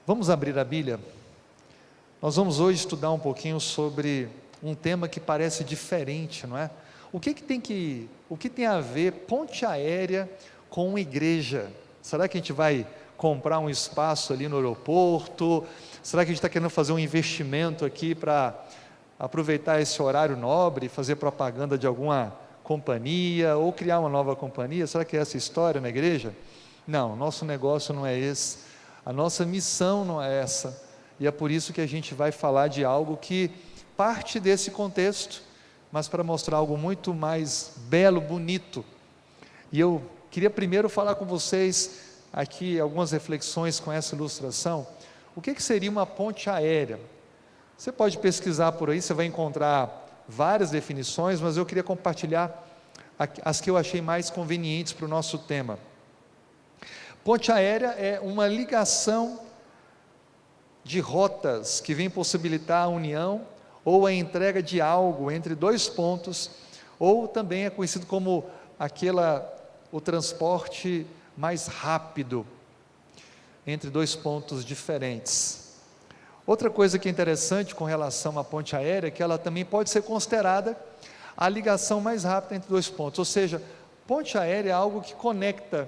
Vamos abrir a Bíblia? Nós vamos hoje estudar um pouquinho sobre um tema que parece diferente, não é? O que tem a ver ponte aérea com uma igreja? Será que a gente vai comprar um espaço ali no aeroporto? Será que a gente está querendo fazer um investimento aqui para aproveitar esse horário nobre, fazer propaganda de alguma companhia, ou criar uma nova companhia? Será que é essa a história na igreja? Não, nosso negócio não é esse, a nossa missão não é essa, e é por isso que a gente vai falar de algo que parte desse contexto, mas para mostrar algo muito mais belo, bonito. E eu queria primeiro falar com vocês aqui algumas reflexões com essa ilustração. O que seria uma ponte aérea? Você pode pesquisar por aí, você vai encontrar várias definições, mas eu queria compartilhar as que eu achei mais convenientes para o nosso tema. Ponte aérea é uma ligação de rotas que vem possibilitar a união ou a entrega de algo entre dois pontos, ou também é conhecido como o transporte mais rápido entre dois pontos diferentes. Outra coisa que é interessante com relação à ponte aérea é que ela também pode ser considerada a ligação mais rápida entre dois pontos, ou seja, ponte aérea é algo que conecta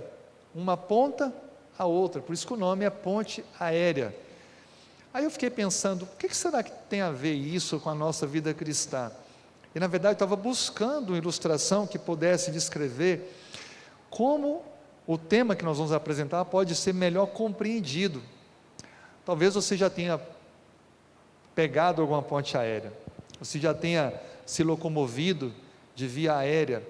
uma ponta à outra, por isso que o nome é ponte aérea. Aí eu fiquei pensando, o que será que tem a ver isso com a nossa vida cristã? E na verdade eu estava buscando uma ilustração que pudesse descrever como o tema que nós vamos apresentar pode ser melhor compreendido. Talvez você já tenha pegado alguma ponte aérea, você já tenha se locomovido de via aérea,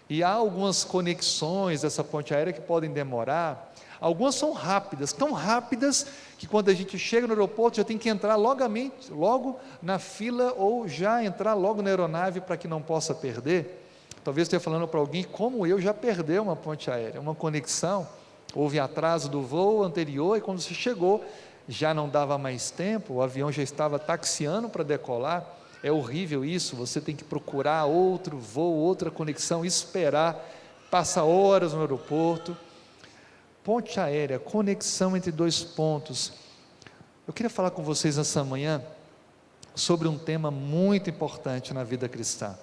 e há algumas conexões dessa ponte aérea que podem demorar. Algumas são rápidas, tão rápidas que quando a gente chega no aeroporto já tem que entrar logo na fila, ou já entrar logo na aeronave para que não possa perder. Talvez esteja falando para alguém, como eu, já perdeu uma ponte aérea, uma conexão, houve atraso do voo anterior, e quando você chegou, já não dava mais tempo, o avião já estava taxiando para decolar. É horrível isso, você tem que procurar outro voo, outra conexão, esperar, passa horas no aeroporto. Ponte aérea, conexão entre dois pontos. Eu queria falar com vocês essa manhã sobre um tema muito importante na vida cristã.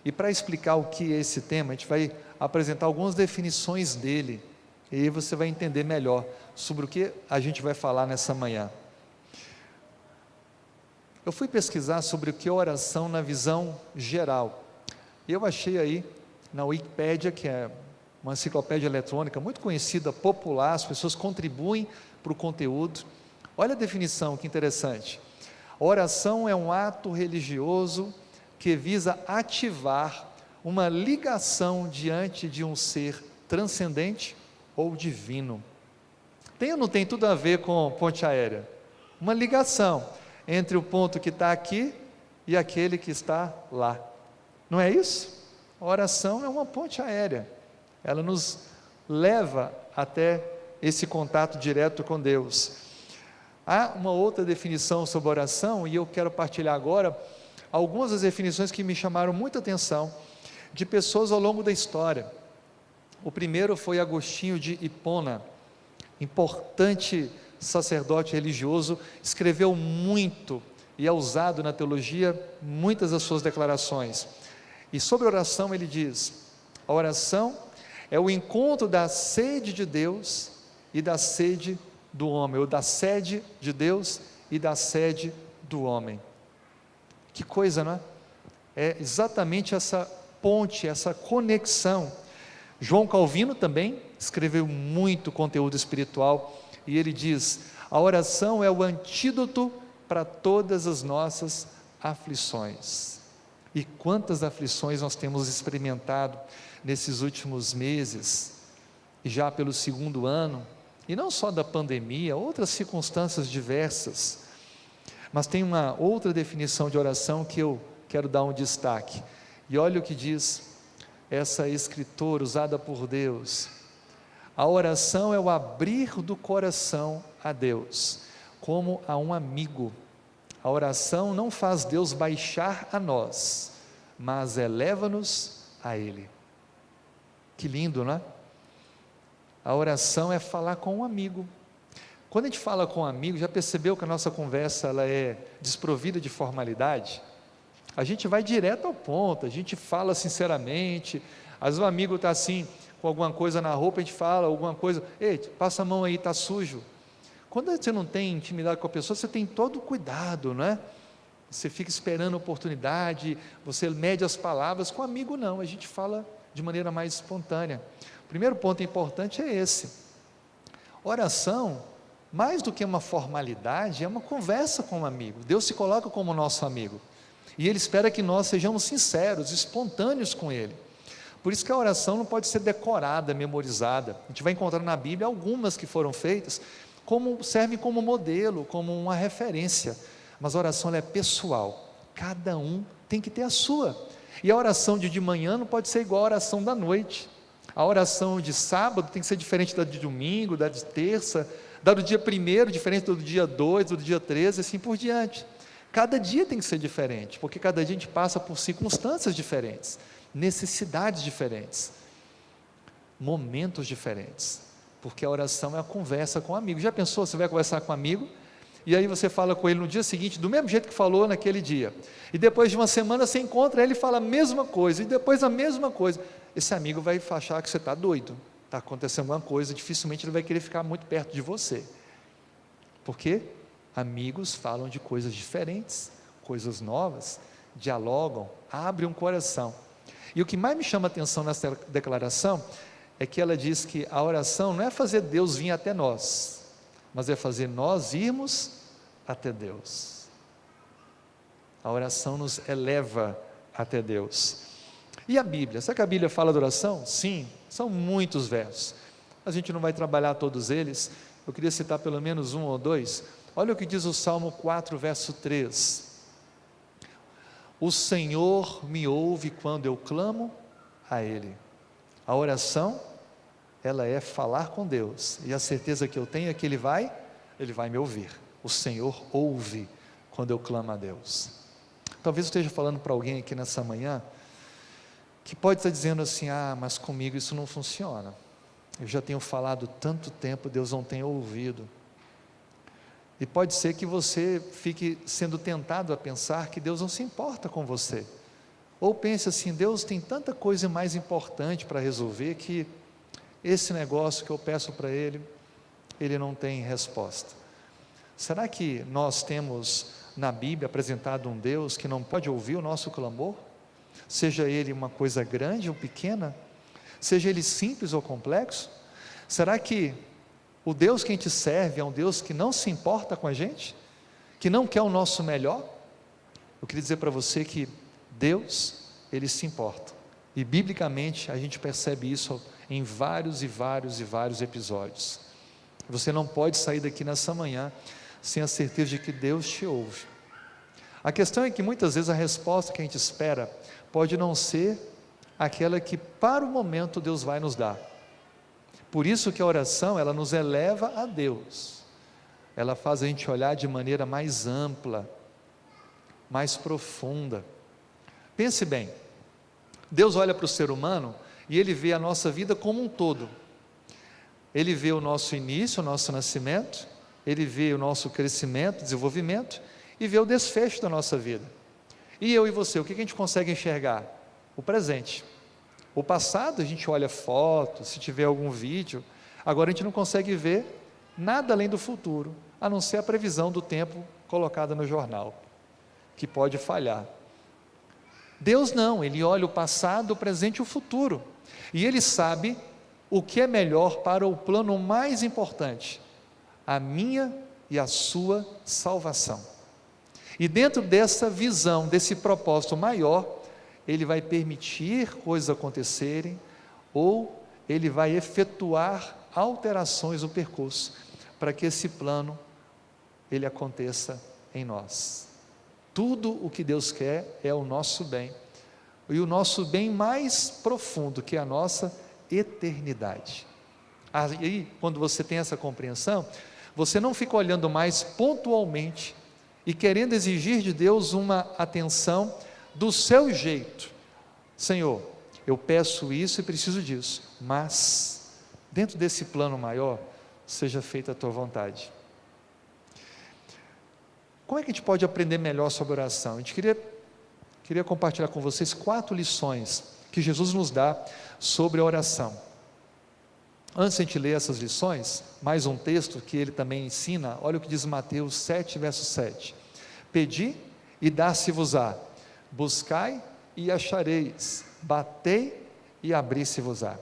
E para explicar o que é esse tema, a gente vai apresentar algumas definições dele, e aí você vai entender melhor sobre o que a gente vai falar nessa manhã. Eu fui pesquisar sobre o que é oração na visão geral, e eu achei aí na Wikipédia, que é uma enciclopédia eletrônica muito conhecida, popular, as pessoas contribuem para o conteúdo. Olha a definição, que interessante. A oração é um ato religioso que visa ativar uma ligação diante de um ser transcendente ou divino. Tem ou não tem tudo a ver com ponte aérea? Uma ligação entre o ponto que está aqui e aquele que está lá. Não é isso? A oração é uma ponte aérea. Ela nos leva até esse contato direto com Deus. Há uma outra definição sobre oração, e eu quero partilhar agora algumas das definições que me chamaram muita atenção, de pessoas ao longo da história. O primeiro foi Agostinho de Hipona, importante sacerdote religioso, escreveu muito, e é usado na teologia, muitas das suas declarações. E sobre oração ele diz: a oração é o encontro da sede de Deus e da sede do homem, ou da sede de Deus e da sede do homem. Que coisa, não é? É exatamente essa ponte, essa conexão. João Calvino também escreveu muito conteúdo espiritual, e ele diz: a oração é o antídoto para todas as nossas aflições. E quantas aflições nós temos experimentado nesses últimos meses, e já pelo segundo ano, e não só da pandemia, outras circunstâncias diversas. Mas tem uma outra definição de oração que eu quero dar um destaque, e olha o que diz essa escritora usada por Deus: a oração é o abrir do coração a Deus, como a um amigo. A oração não faz Deus baixar a nós, mas eleva-nos a Ele. Que lindo, não é? A oração é falar com um amigo. Quando a gente fala com um amigo, já percebeu que a nossa conversa ela é desprovida de formalidade? A gente vai direto ao ponto, a gente fala sinceramente. Às vezes o amigo está assim, com alguma coisa na roupa, a gente fala alguma coisa, ei, passa a mão aí, está sujo. Quando você não tem intimidade com a pessoa, você tem todo o cuidado, não é? Você fica esperando a oportunidade, você mede as palavras. Com amigo não, a gente fala de maneira mais espontânea. O primeiro ponto importante é esse. Oração, mais do que uma formalidade, é uma conversa com um amigo. Deus se coloca como nosso amigo, e Ele espera que nós sejamos sinceros, espontâneos com Ele. Por isso que a oração não pode ser decorada, memorizada. A gente vai encontrar na Bíblia algumas que foram feitas, servem como modelo, como uma referência, mas a oração ela é pessoal, cada um tem que ter a sua, e a oração de manhã não pode ser igual à oração da noite, a oração de sábado tem que ser diferente da de domingo, da de terça, da do dia 1º, diferente do dia 2, do dia 13, assim por diante. Cada dia tem que ser diferente, porque cada dia a gente passa por circunstâncias diferentes, necessidades diferentes, momentos diferentes, porque a oração é a conversa com o amigo. Já pensou, você vai conversar com um amigo, e aí você fala com ele no dia seguinte, do mesmo jeito que falou naquele dia, e depois de uma semana você encontra ele e fala a mesma coisa, e depois a mesma coisa. Esse amigo vai achar que você está doido, está acontecendo alguma coisa, dificilmente ele vai querer ficar muito perto de você, porque amigos falam de coisas diferentes, coisas novas, dialogam, abrem um coração. E o que mais me chama a atenção nessa declaração, é que ela diz que a oração não é fazer Deus vir até nós, mas é fazer nós irmos até Deus. A oração nos eleva até Deus. E a Bíblia? Será que a Bíblia fala de oração? Sim, são muitos versos. A gente não vai trabalhar todos eles, eu queria citar pelo menos um ou dois. Olha o que diz o Salmo 4, verso 3. O Senhor me ouve quando eu clamo a Ele. A oração, ela é falar com Deus, e a certeza que eu tenho é que Ele vai me ouvir. O Senhor ouve quando eu clamo a Deus. Talvez eu esteja falando para alguém aqui nessa manhã, que pode estar dizendo assim, mas comigo isso não funciona, eu já tenho falado tanto tempo, Deus não tem ouvido. E pode ser que você fique sendo tentado a pensar que Deus não se importa com você, ou pense assim, Deus tem tanta coisa mais importante para resolver, que esse negócio que eu peço para Ele não tem resposta. Será que nós temos na Bíblia apresentado um Deus que não pode ouvir o nosso clamor? Seja ele uma coisa grande ou pequena, seja ele simples ou complexo? Será que o Deus que a gente serve é um Deus que não se importa com a gente? Que não quer o nosso melhor? Eu queria dizer para você que Deus, Ele se importa, e biblicamente a gente percebe isso em vários e vários e vários episódios. Você não pode sair daqui nessa manhã sem a certeza de que Deus te ouve. A questão é que muitas vezes a resposta que a gente espera pode não ser aquela que para o momento Deus vai nos dar. Por isso que a oração, ela nos eleva a Deus, ela faz a gente olhar de maneira mais ampla, mais profunda. Pense bem, Deus olha para o ser humano e Ele vê a nossa vida como um todo. Ele vê o nosso início, o nosso nascimento, Ele vê o nosso crescimento, desenvolvimento, e vê o desfecho da nossa vida. E eu e você, o que a gente consegue enxergar? O presente. O passado a gente olha fotos, se tiver algum vídeo. Agora a gente não consegue ver nada além do futuro, a não ser a previsão do tempo colocada no jornal, que pode falhar. Deus não, Ele olha o passado, o presente e o futuro, e Ele sabe o que é melhor para o plano mais importante, a minha e a sua salvação. E dentro dessa visão, desse propósito maior, Ele vai permitir coisas acontecerem, ou Ele vai efetuar alterações no percurso, para que esse plano, ele aconteça em nós. Tudo o que Deus quer é o nosso bem, e o nosso bem mais profundo, que é a nossa eternidade. Aí, quando você tem essa compreensão, você não fica olhando mais pontualmente, e querendo exigir de Deus uma atenção do seu jeito. Senhor, eu peço isso e preciso disso, mas dentro desse plano maior, seja feita a tua vontade. Como é que a gente pode aprender melhor sobre oração? A gente queria compartilhar com vocês 4 lições que Jesus nos dá sobre a oração. Antes de a gente ler essas lições, mais um texto que ele também ensina, olha o que diz Mateus 7, verso 7. Pedi e dá-se-vos-á, buscai e achareis, batei e abri-se-vos-á.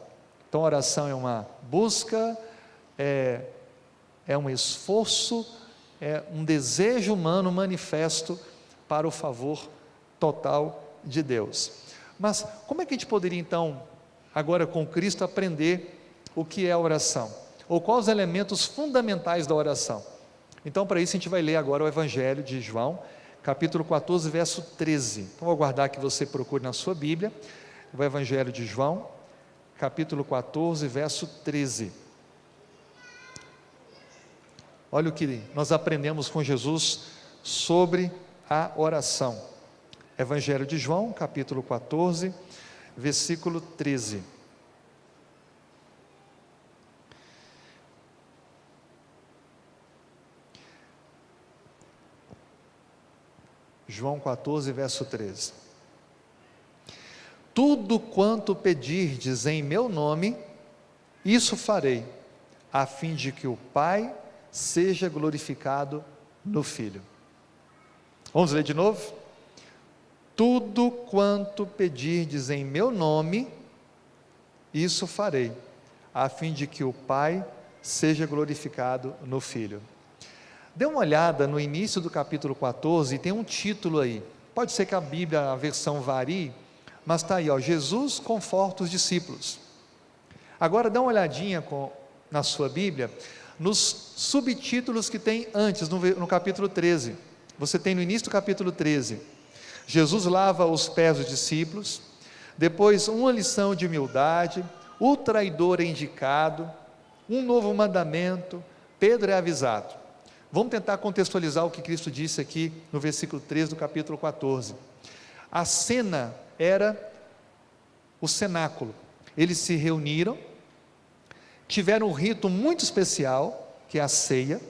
Então a oração é uma busca, é um esforço, é um desejo humano manifesto para o favor total de Deus. Mas como é que a gente poderia então, agora com Cristo, aprender o que é a oração? Ou quais os elementos fundamentais da oração? Então para isso a gente vai ler agora o Evangelho de João, capítulo 14, verso 13. Então vou aguardar que você procure na sua Bíblia, o Evangelho de João, capítulo 14, verso 13. Olha o que nós aprendemos com Jesus sobre a oração. Evangelho de João, capítulo 14, versículo 13. João 14, verso 13. Tudo quanto pedirdes em meu nome, isso farei, a fim de que o Pai seja glorificado no Filho. Vamos ler de novo? Tudo quanto pedirdes em meu nome, isso farei, a fim de que o Pai seja glorificado no Filho. Dê uma olhada no início do capítulo 14, tem um título aí. Pode ser que a Bíblia, a versão varie, mas está aí, Jesus conforta os discípulos. Agora dá uma olhadinha na sua Bíblia, nos subtítulos que tem antes, no capítulo 13. Você tem no início do capítulo 13, Jesus lava os pés dos discípulos, depois uma lição de humildade, o traidor é indicado, um novo mandamento, Pedro é avisado. Vamos tentar contextualizar o que Cristo disse aqui no versículo 13 do capítulo 14. A cena era o cenáculo. Eles se reuniram, tiveram um rito muito especial, que é a ceia.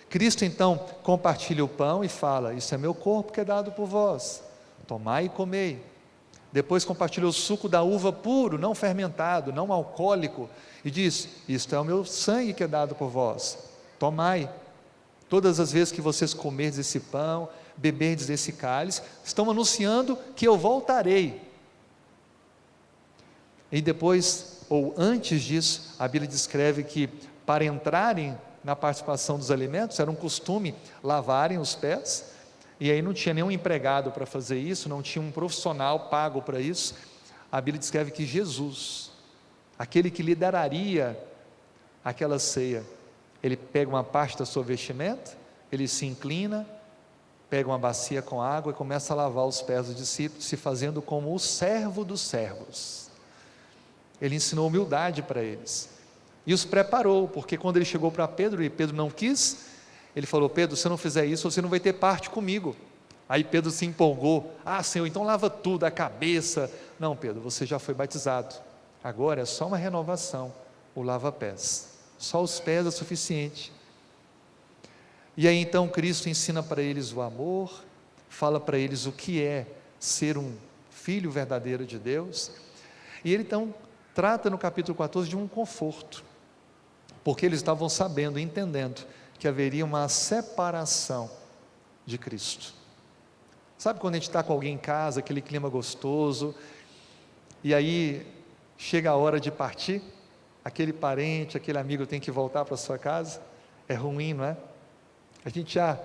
Cristo então compartilha o pão e fala: isso é meu corpo que é dado por vós, tomai e comei. Depois compartilha o suco da uva puro, não fermentado, não alcoólico, e diz: isto é o meu sangue que é dado por vós, tomai. Todas as vezes que vocês comerdes esse pão, beberdes desse cálice, estão anunciando que eu voltarei. E depois, ou antes disso, a Bíblia descreve que para entrarem na participação dos alimentos, era um costume lavarem os pés, e aí não tinha nenhum empregado para fazer isso, não tinha um profissional pago para isso. A Bíblia descreve que Jesus, aquele que lideraria aquela ceia, ele pega uma parte da sua vestimenta, ele se inclina, pega uma bacia com água e começa a lavar os pés dos discípulos, se fazendo como o servo dos servos. Ele ensinou humildade para eles, e os preparou, porque quando ele chegou para Pedro, e Pedro não quis, ele falou: Pedro, se eu não fizer isso, você não vai ter parte comigo. Aí Pedro se empolgou: ah, Senhor, então lava tudo, a cabeça. Não, Pedro, você já foi batizado, agora é só uma renovação, o lava-pés, só os pés é suficiente. E aí então Cristo ensina para eles o amor, fala para eles o que é ser um filho verdadeiro de Deus, e ele então trata no capítulo 14 de um conforto, porque eles estavam sabendo, entendendo que haveria uma separação de Cristo. Sabe quando a gente está com alguém em casa, aquele clima gostoso, e aí chega a hora de partir, aquele parente, aquele amigo tem que voltar para sua casa? É ruim, não é? A gente já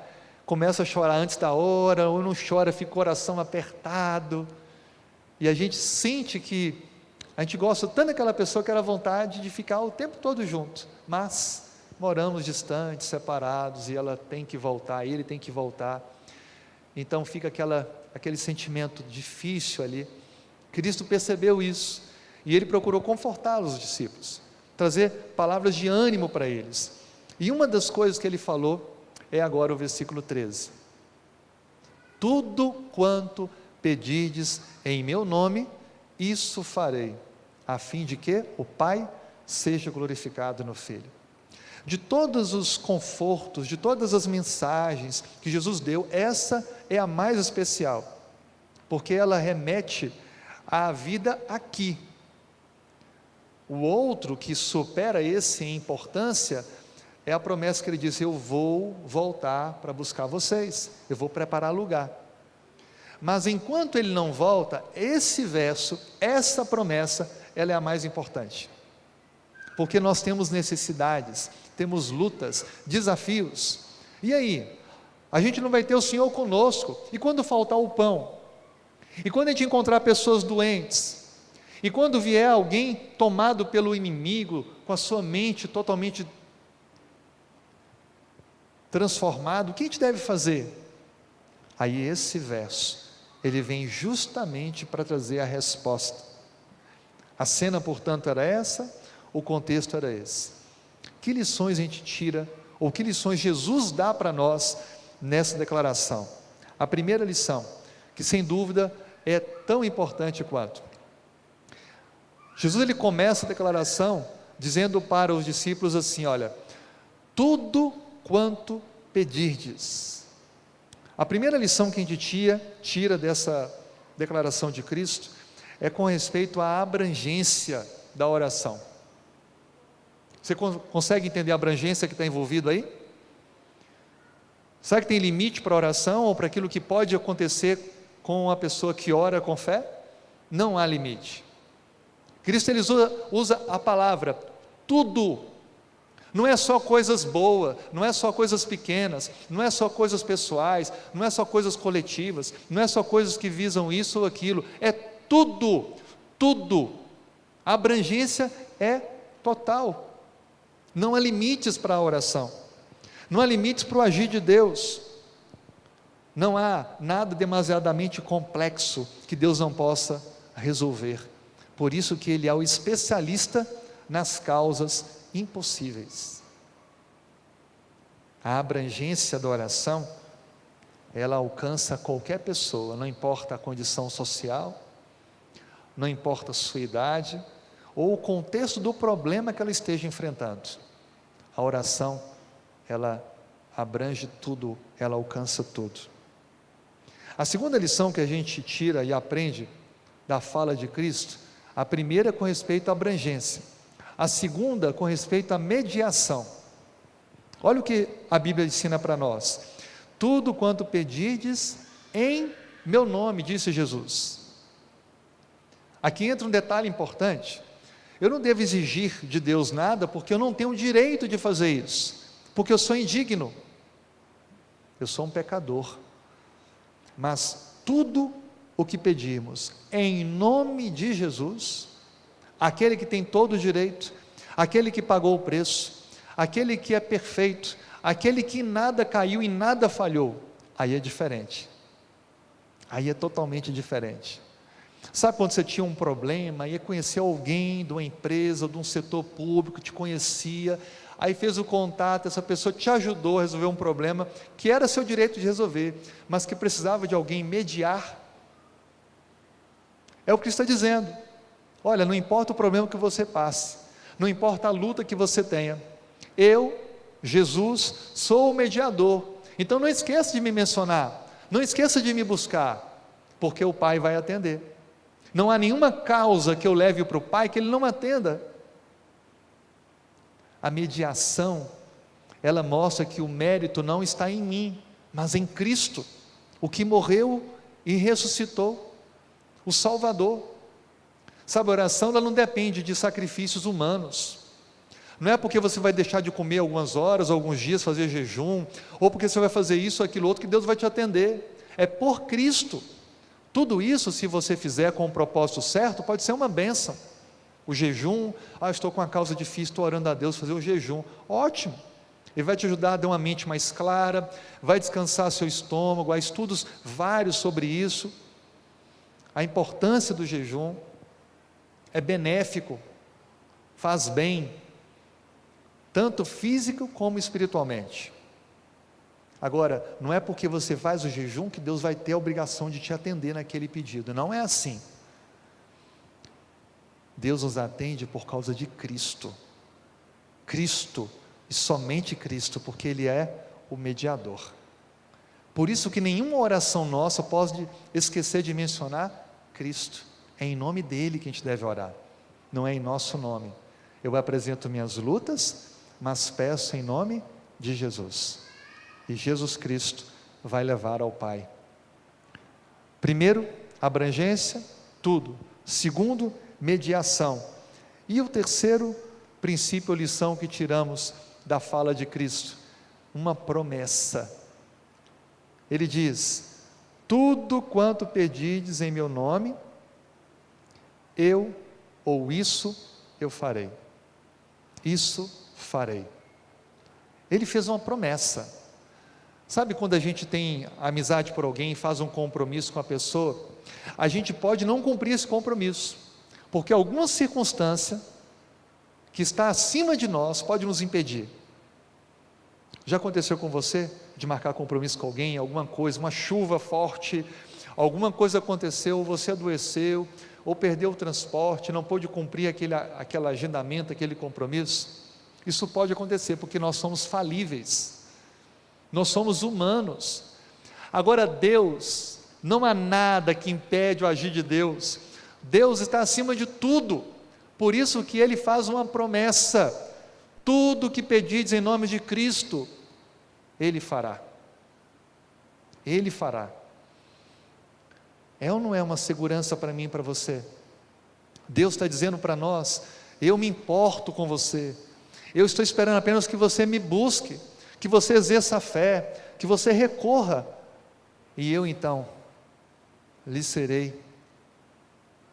começa a chorar antes da hora, ou não chora, fica o coração apertado, e a gente sente que a gente gosta tanto daquela pessoa que era vontade de ficar o tempo todo junto, mas moramos distantes, separados, e ela tem que voltar, ele tem que voltar, então fica aquele sentimento difícil ali. Cristo percebeu isso, e ele procurou confortá-los, os discípulos, trazer palavras de ânimo para eles, e uma das coisas que ele falou é agora o versículo 13, tudo quanto pedirdes em meu nome, isso farei, a fim de que o Pai seja glorificado no Filho. De todos os confortos, de todas as mensagens que Jesus deu, essa é a mais especial, porque ela remete à vida aqui. O outro que supera esse em importância é a promessa que ele disse: eu vou voltar para buscar vocês, eu vou preparar lugar. Mas enquanto ele não volta, esse verso, essa promessa, ela é a mais importante, porque nós temos necessidades, temos lutas, desafios. E aí? A gente não vai ter o Senhor conosco, e quando faltar o pão? E quando a gente encontrar pessoas doentes? E quando vier alguém tomado pelo inimigo, com a sua mente totalmente transformada, o que a gente deve fazer? Aí esse verso, ele vem justamente para trazer a resposta. A cena, portanto, era essa, o contexto era esse. Que lições a gente tira, ou que lições Jesus dá para nós nessa declaração? A primeira lição, que sem dúvida é tão importante quanto. Jesus, ele começa a declaração dizendo para os discípulos assim: olha, tudo quanto pedirdes. A primeira lição que a gente tira dessa declaração de Cristo é com respeito à abrangência da oração. Você consegue entender a abrangência que está envolvida aí? Será que tem limite para a oração ou para aquilo que pode acontecer com a pessoa que ora com fé? Não há limite. Cristo, ele usa a palavra tudo. Não é só coisas boas, não é só coisas pequenas, não é só coisas pessoais, não é só coisas coletivas, não é só coisas que visam isso ou aquilo, é tudo, tudo. A abrangência é total. Não há limites para a oração, não há limites para o agir de Deus, não há nada demasiadamente complexo que Deus não possa resolver. Por isso que Ele é o especialista nas causas impossíveis. A abrangência da oração, ela alcança qualquer pessoa, não importa a condição social, não importa a sua idade, ou o contexto do problema que ela esteja enfrentando. A oração, ela abrange tudo, ela alcança tudo. A segunda lição que a gente tira e aprende da fala de Cristo, a primeira é com respeito à abrangência, a segunda com respeito à mediação. Olha o que a Bíblia ensina para nós: tudo quanto pedirdes em meu nome, disse Jesus. Aqui entra um detalhe importante. Eu não devo exigir de Deus nada, porque eu não tenho o direito de fazer isso, porque eu sou indigno, eu sou um pecador. Mas tudo o que pedirmos em nome de Jesus, aquele que tem todo o direito, aquele que pagou o preço, aquele que é perfeito, aquele que em nada caiu e nada falhou, aí é diferente, aí é totalmente diferente. Sabe quando você tinha um problema, ia conhecer alguém de uma empresa, de um setor público, te conhecia, aí fez o contato, essa pessoa te ajudou a resolver um problema, que era seu direito de resolver, mas que precisava de alguém mediar? É o que está dizendo: olha, não importa o problema que você passe, não importa a luta que você tenha, eu, Jesus, sou o mediador, então não esqueça de me mencionar, não esqueça de me buscar, porque o Pai vai atender. Não há nenhuma causa que eu leve para o Pai que Ele não atenda. A mediação, ela mostra que o mérito não está em mim, mas em Cristo, o que morreu e ressuscitou, o Salvador. Sabe, a oração, ela não depende de sacrifícios humanos. Não é porque você vai deixar de comer algumas horas, alguns dias, fazer jejum, ou porque você vai fazer isso ou aquilo outro, que Deus vai te atender. É por Cristo. Tudo isso, se você fizer com o propósito certo, pode ser uma bênção. O jejum, estou com uma causa difícil, estou orando a Deus, fazer o jejum, ótimo, Ele vai te ajudar a ter uma mente mais clara, vai descansar seu estômago, há estudos vários sobre isso. A importância do jejum é benéfico, faz bem, tanto físico como espiritualmente. Agora, não é porque você faz o jejum que Deus vai ter a obrigação de te atender naquele pedido, não é assim. Deus nos atende por causa de Cristo. Cristo e somente Cristo, porque Ele é o mediador. Por isso que nenhuma oração nossa pode esquecer de mencionar Cristo. É em nome dEle que a gente deve orar, não é em nosso nome. Eu apresento minhas lutas, mas peço em nome de Jesus. E Jesus Cristo vai levar ao Pai. Primeiro, abrangência, tudo. Segundo, mediação. E o terceiro princípio ou lição que tiramos da fala de Cristo, uma promessa. Ele diz: tudo quanto pedirdes em meu nome, eu ou isso eu farei. Isso farei. Ele fez uma promessa. Sabe quando a gente tem amizade por alguém, faz um compromisso com a pessoa, a gente pode não cumprir esse compromisso, porque alguma circunstância que está acima de nós pode nos impedir. Já aconteceu com você de marcar compromisso com alguém, alguma coisa, uma chuva forte, alguma coisa aconteceu, você adoeceu, ou perdeu o transporte, não pôde cumprir aquele agendamento, aquele compromisso? Isso pode acontecer, porque nós somos falíveis, nós somos humanos. Agora Deus, não há nada que impede o agir de Deus. Deus está acima de tudo, por isso que Ele faz uma promessa: tudo que pedirdes em nome de Cristo, Ele fará. Ele fará. É ou não é uma segurança para mim e para você? Deus está dizendo para nós: eu me importo com você, eu estou esperando apenas que você me busque, que você exerça a fé, que você recorra, e eu então lhe serei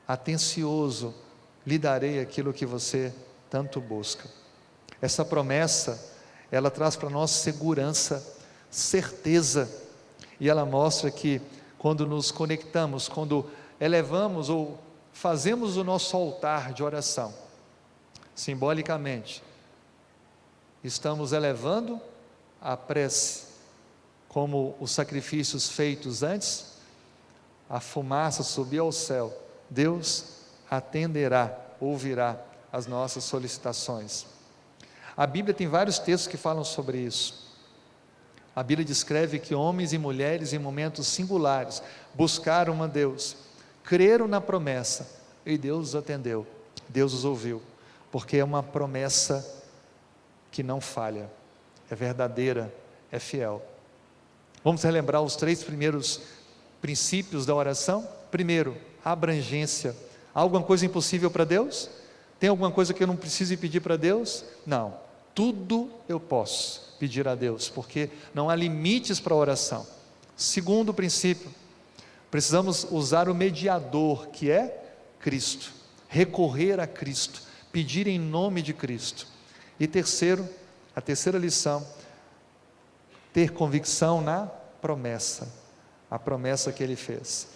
atencioso, lhe darei aquilo que você tanto busca. Essa promessa, ela traz para nós segurança, certeza, e ela mostra que quando nos conectamos, quando elevamos ou fazemos o nosso altar de oração, simbolicamente, estamos elevando a prece, como os sacrifícios feitos antes, a fumaça subir ao céu, Deus atenderá, ouvirá as nossas solicitações. A Bíblia tem vários textos que falam sobre isso. A Bíblia descreve que homens e mulheres em momentos singulares buscaram a Deus, creram na promessa e Deus os atendeu, Deus os ouviu, porque é uma promessa que não falha, é verdadeira, é fiel. Vamos relembrar os 3 primeiros princípios da oração? Primeiro, abrangência. Há alguma coisa impossível para Deus? Tem alguma coisa que eu não preciso pedir para Deus? Não, tudo eu posso pedir a Deus, porque não há limites para a oração. Segundo princípio, precisamos usar o mediador, que é Cristo, recorrer a Cristo, pedir em nome de Cristo. E terceiro, a terceira lição, ter convicção na promessa, a promessa que Ele fez.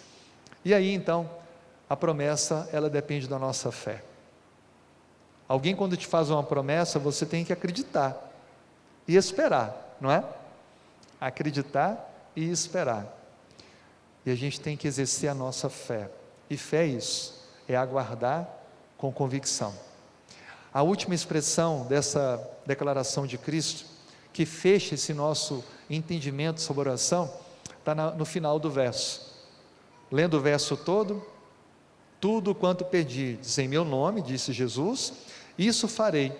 E aí então, a promessa, ela depende da nossa fé. Alguém quando te faz uma promessa, você tem que acreditar e esperar, não é? Acreditar e esperar. E a gente tem que exercer a nossa fé. E fé é isso, é aguardar com convicção. A última expressão dessa declaração de Cristo, que fecha esse nosso entendimento sobre oração, está no final do verso. Lendo o verso todo: tudo quanto pedirdes em meu nome, disse Jesus, isso farei,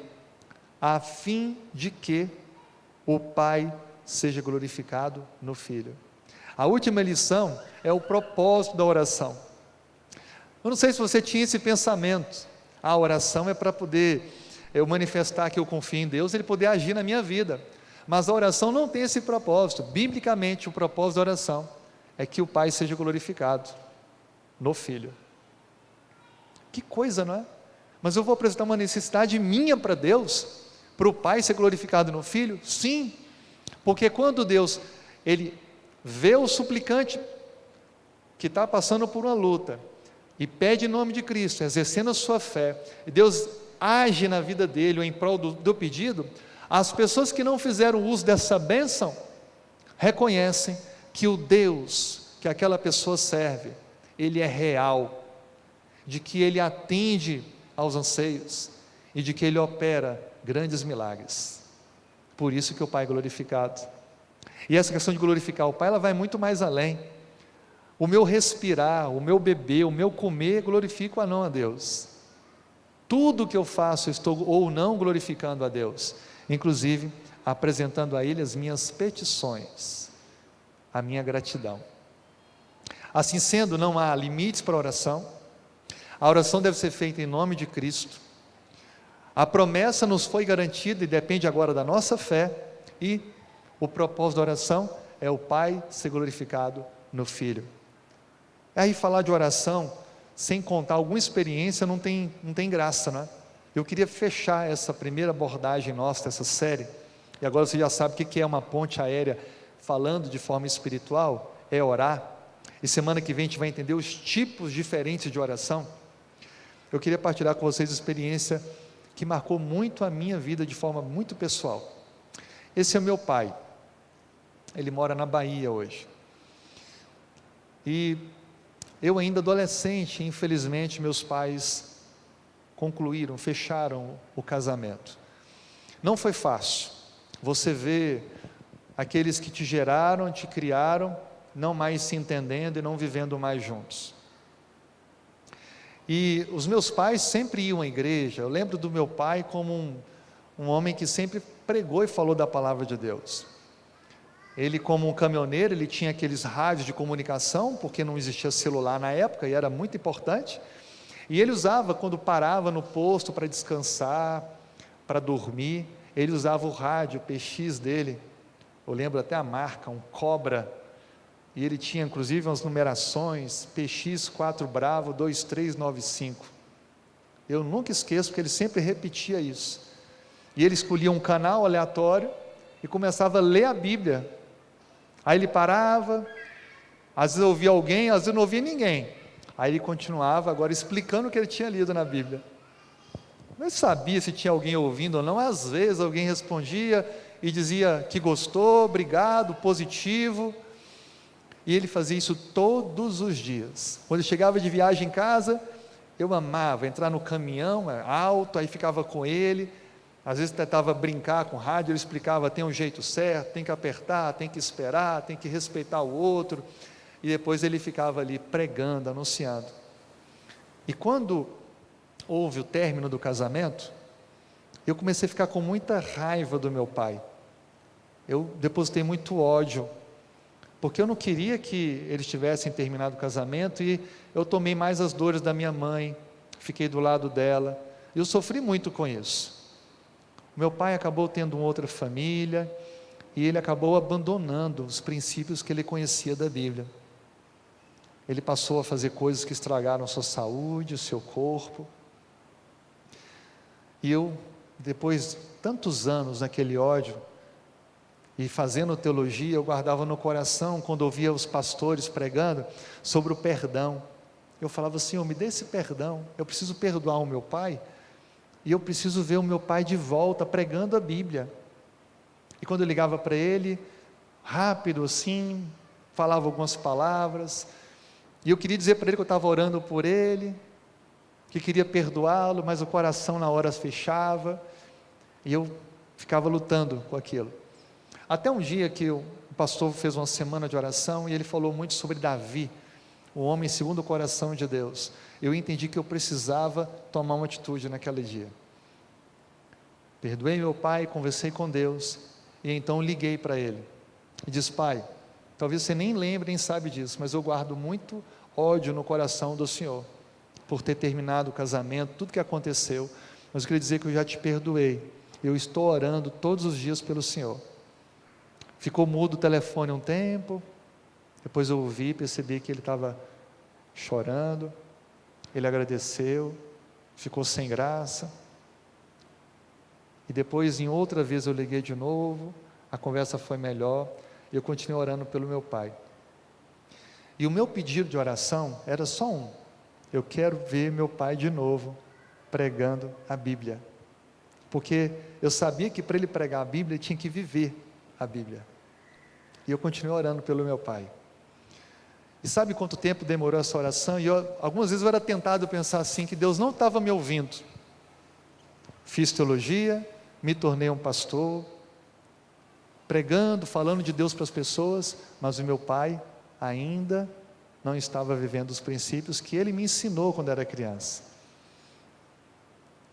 a fim de que o Pai seja glorificado no Filho. A última lição é o propósito da oração. Eu não sei se você tinha esse pensamento: a oração é para poder eu manifestar que eu confio em Deus, Ele poder agir na minha vida. Mas a oração não tem esse propósito. Biblicamente, o propósito da oração é que o Pai seja glorificado no Filho. Que coisa, não é? Mas eu vou apresentar uma necessidade minha para Deus, para o Pai ser glorificado no Filho? Sim, porque quando Deus, Ele vê o suplicante que está passando por uma luta, e pede em nome de Cristo, exercendo a sua fé, e Deus age na vida dele, ou em prol do pedido, as pessoas que não fizeram uso dessa bênção, reconhecem que o Deus que aquela pessoa serve, Ele é real, de que Ele atende aos anseios, e de que Ele opera grandes milagres. Por isso que o Pai é glorificado. E essa questão de glorificar o Pai, ela vai muito mais além. O meu respirar, o meu beber, o meu comer, glorifico ou não a Deus. Tudo que eu faço, eu estou ou não glorificando a Deus, inclusive apresentando a Ele as minhas petições, a minha gratidão. Assim sendo, não há limites para a oração oração deve ser feita em nome de Cristo, a promessa nos foi garantida e depende agora da nossa fé, e o propósito da oração é o Pai ser glorificado no Filho. Aí falar de oração, sem contar alguma experiência, não tem graça, né? Eu queria fechar essa primeira abordagem nossa, dessa série, e agora você já sabe o que é uma ponte aérea, falando de forma espiritual, é orar, e semana que vem a gente vai entender os tipos diferentes de oração. Eu queria partilhar com vocês uma experiência que marcou muito a minha vida de forma muito pessoal. Esse é o meu pai, ele mora na Bahia hoje, e eu ainda adolescente, infelizmente meus pais fecharam o casamento. Não foi fácil, você vê aqueles que te geraram, te criaram, não mais se entendendo e não vivendo mais juntos. E os meus pais sempre iam à igreja. Eu lembro do meu pai como um homem que sempre pregou e falou da palavra de Deus. Ele, como um caminhoneiro, ele tinha aqueles rádios de comunicação, porque não existia celular na época e era muito importante, e ele usava quando parava no posto para descansar, para dormir, ele usava o rádio, o PX dele, eu lembro até a marca, um Cobra, e ele tinha inclusive umas numerações, PX 4 Bravo 2395, eu nunca esqueço, porque ele sempre repetia isso, e ele escolhia um canal aleatório, e começava a ler a Bíblia, aí ele parava, às vezes ouvia alguém, às vezes não ouvia ninguém, aí ele continuava agora explicando o que ele tinha lido na Bíblia, não sabia se tinha alguém ouvindo ou não, às vezes alguém respondia, e dizia que gostou, obrigado, positivo, e ele fazia isso todos os dias. Quando ele chegava de viagem em casa, eu amava entrar no caminhão alto, aí ficava com ele, às vezes tentava brincar com o rádio, ele explicava, tem um jeito certo, tem que apertar, tem que esperar, tem que respeitar o outro, e depois ele ficava ali pregando, anunciando. E quando houve o término do casamento, eu comecei a ficar com muita raiva do meu pai, eu depositei muito ódio, porque eu não queria que eles tivessem terminado o casamento, e eu tomei mais as dores da minha mãe, fiquei do lado dela, e eu sofri muito com isso. Meu pai acabou tendo uma outra família, e ele acabou abandonando os princípios que ele conhecia da Bíblia, ele passou a fazer coisas que estragaram a sua saúde, o seu corpo, e eu, depois de tantos anos naquele ódio, e fazendo teologia, eu guardava no coração, quando ouvia os pastores pregando, sobre o perdão, eu falava, Senhor, me dê esse perdão, eu preciso perdoar o meu pai, e eu preciso ver o meu pai de volta, pregando a Bíblia, e quando eu ligava para ele, rápido assim, falava algumas palavras, e eu queria dizer para ele que eu estava orando por ele, que queria perdoá-lo, mas o coração na hora fechava, e eu ficava lutando com aquilo, até um dia que o pastor fez uma semana de oração, e ele falou muito sobre Davi, o homem segundo o coração de Deus, eu entendi que eu precisava tomar uma atitude naquele dia, perdoei meu pai, conversei com Deus, e então liguei para ele, e disse, pai, talvez você nem lembre, nem sabe disso, mas eu guardo muito ódio no coração do Senhor, por ter terminado o casamento, tudo que aconteceu, mas eu queria dizer que eu já te perdoei, eu estou orando todos os dias pelo Senhor. Ficou mudo o telefone um tempo, depois eu ouvi, percebi que ele estava chorando, ele agradeceu, ficou sem graça, e depois em outra vez eu liguei de novo, a conversa foi melhor, e eu continuei orando pelo meu pai, e o meu pedido de oração era só um, eu quero ver meu pai de novo, pregando a Bíblia, porque eu sabia que para ele pregar a Bíblia, ele tinha que viver a Bíblia, e eu continuei orando pelo meu pai, e sabe quanto tempo demorou essa oração? E algumas vezes eu era tentado pensar assim, que Deus não estava me ouvindo, fiz teologia, me tornei um pastor, pregando, falando de Deus para as pessoas, mas o meu pai ainda não estava vivendo os princípios que ele me ensinou quando era criança.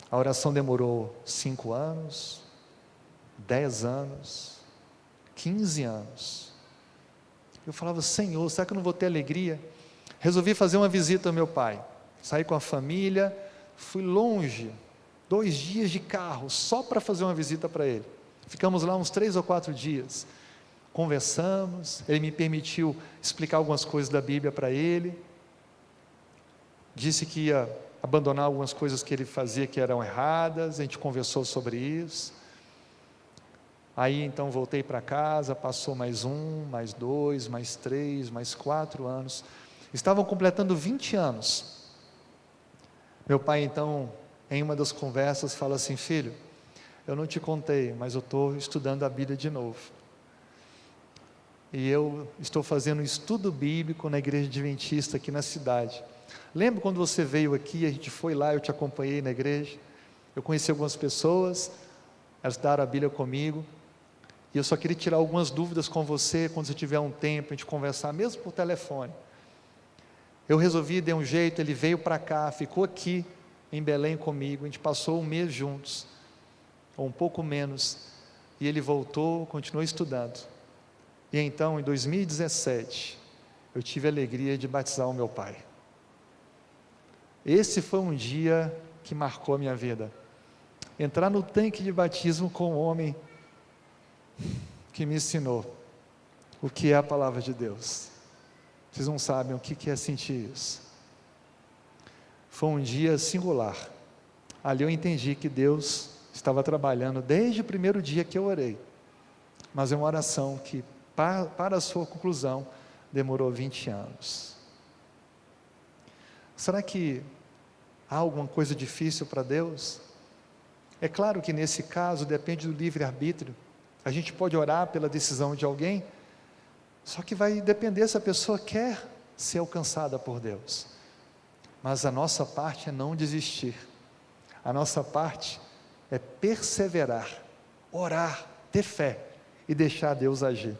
A oração demorou 5 anos, 10 anos, 15 anos. Eu falava: Senhor, será que eu não vou ter alegria? Resolvi fazer uma visita ao meu pai. Saí com a família, fui longe, 2 dias de carro, só para fazer uma visita para ele. Ficamos lá uns 3 ou 4 dias. Conversamos, ele me permitiu explicar algumas coisas da Bíblia para ele. Disse que ia abandonar algumas coisas que ele fazia que eram erradas, a gente conversou sobre isso. Aí então voltei para casa, passou mais 1, mais 2, mais 3, mais 4 anos. Estavam completando 20 anos. Meu pai então, em uma das conversas, fala assim: filho, eu não te contei, mas eu estou estudando a Bíblia de novo. E eu estou fazendo um estudo bíblico na igreja adventista aqui na cidade. Lembra quando você veio aqui, a gente foi lá, eu te acompanhei na igreja, eu conheci algumas pessoas, elas estudaram a Bíblia comigo, e eu só queria tirar algumas dúvidas com você, quando você tiver um tempo, a gente conversar, mesmo por telefone. Eu resolvi, dei um jeito, ele veio para cá, ficou aqui em Belém comigo, a gente passou 1 mês juntos, ou um pouco menos, e ele voltou, continuou estudando. E então, em 2017, eu tive a alegria de batizar o meu pai. Esse foi um dia que marcou a minha vida. Entrar no tanque de batismo com um homem que me ensinou o que é a palavra de Deus. Vocês não sabem o que é sentir isso. Foi um dia singular. Ali eu entendi que Deus estava trabalhando desde o primeiro dia que eu orei. Mas é uma oração que, para a sua conclusão, demorou 20 anos. Será que há alguma coisa difícil para Deus? É claro que nesse caso depende do livre-arbítrio. A gente pode orar pela decisão de alguém, só que vai depender se a pessoa quer ser alcançada por Deus. Mas a nossa parte é não desistir. A nossa parte é perseverar, orar, ter fé e deixar Deus agir.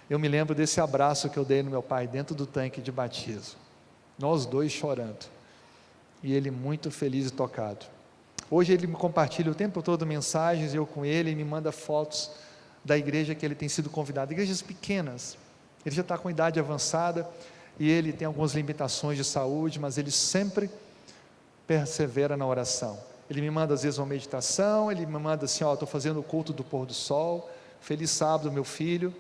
Eu me lembro desse abraço que eu dei no meu pai dentro do tanque de batismo. Nós dois chorando. E ele muito feliz e tocado. Hoje ele me compartilha o tempo todo mensagens, eu com ele, e me manda fotos da igreja que ele tem sido convidado. Igrejas pequenas. Ele já está com idade avançada e ele tem algumas limitações de saúde, mas ele sempre persevera na oração. Ele me manda às vezes uma meditação, ele me manda assim: estou fazendo o culto do pôr do sol, feliz sábado meu filho,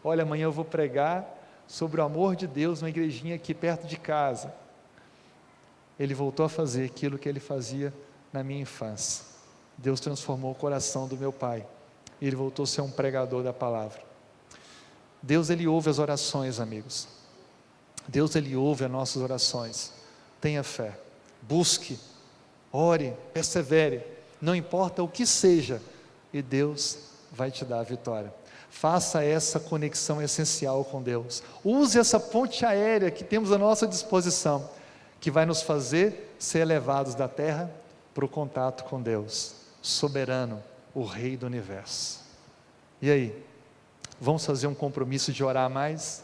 olha, amanhã eu vou pregar sobre o amor de Deus numa igrejinha aqui perto de casa. Ele voltou a fazer aquilo que ele fazia na minha infância. Deus transformou o coração do meu pai, e ele voltou a ser um pregador da palavra. Deus, ele ouve as orações, amigos. Deus, ele ouve as nossas orações. Tenha fé, busque, ore, persevere, não importa o que seja, e Deus vai te dar a vitória. Faça essa conexão essencial com Deus. Use essa ponte aérea que temos à nossa disposição, que vai nos fazer ser elevados da terra para o contato com Deus, soberano, o Rei do Universo. E aí? Vamos fazer um compromisso de orar mais?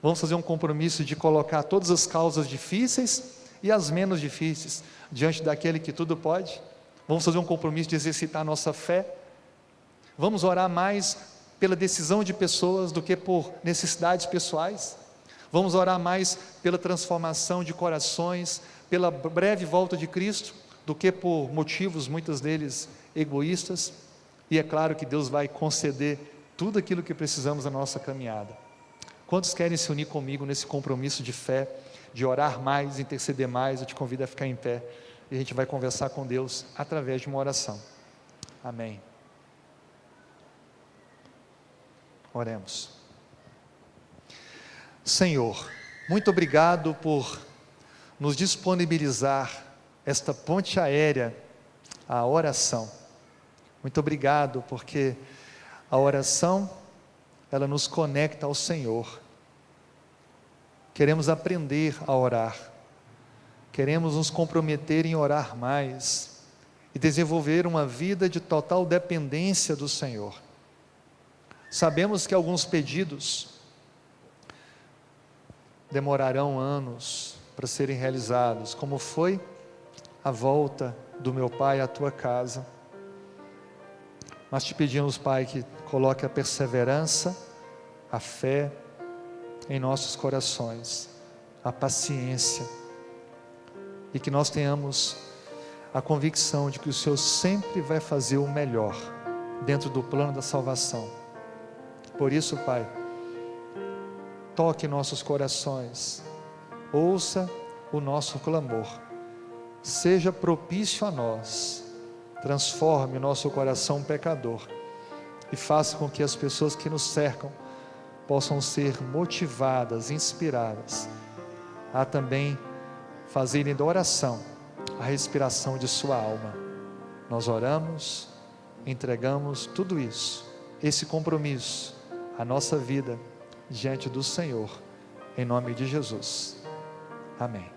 Vamos fazer um compromisso de colocar todas as causas difíceis e as menos difíceis diante daquele que tudo pode? Vamos fazer um compromisso de exercitar a nossa fé? Vamos orar mais pela decisão de pessoas do que por necessidades pessoais? Vamos orar mais pela transformação de corações, pela breve volta de Cristo, do que por motivos, muitos deles egoístas? E é claro que Deus vai conceder tudo aquilo que precisamos na nossa caminhada. Quantos querem se unir comigo nesse compromisso de fé, de orar mais, interceder mais? Eu te convido a ficar em pé, e a gente vai conversar com Deus através de uma oração. Amém. Oremos. Senhor, muito obrigado por nos disponibilizar esta ponte aérea, a oração. Muito obrigado, porque a oração, ela nos conecta ao Senhor. Queremos aprender a orar, queremos nos comprometer em orar mais, e desenvolver uma vida de total dependência do Senhor. Sabemos que alguns pedidos demorarão anos para serem realizados, como foi a volta do meu pai à tua casa. Mas te pedimos, Pai, que coloque a perseverança, a fé em nossos corações, a paciência, e que nós tenhamos a convicção de que o Senhor sempre vai fazer o melhor dentro do plano da salvação. Por isso, Pai, toque nossos corações, ouça o nosso clamor, seja propício a nós, transforme o nosso coração pecador e faça com que as pessoas que nos cercam possam ser motivadas, inspiradas a também fazerem da oração a respiração de sua alma. Nós oramos, entregamos tudo isso, esse compromisso, a nossa vida diante do Senhor, em nome de Jesus. Amém.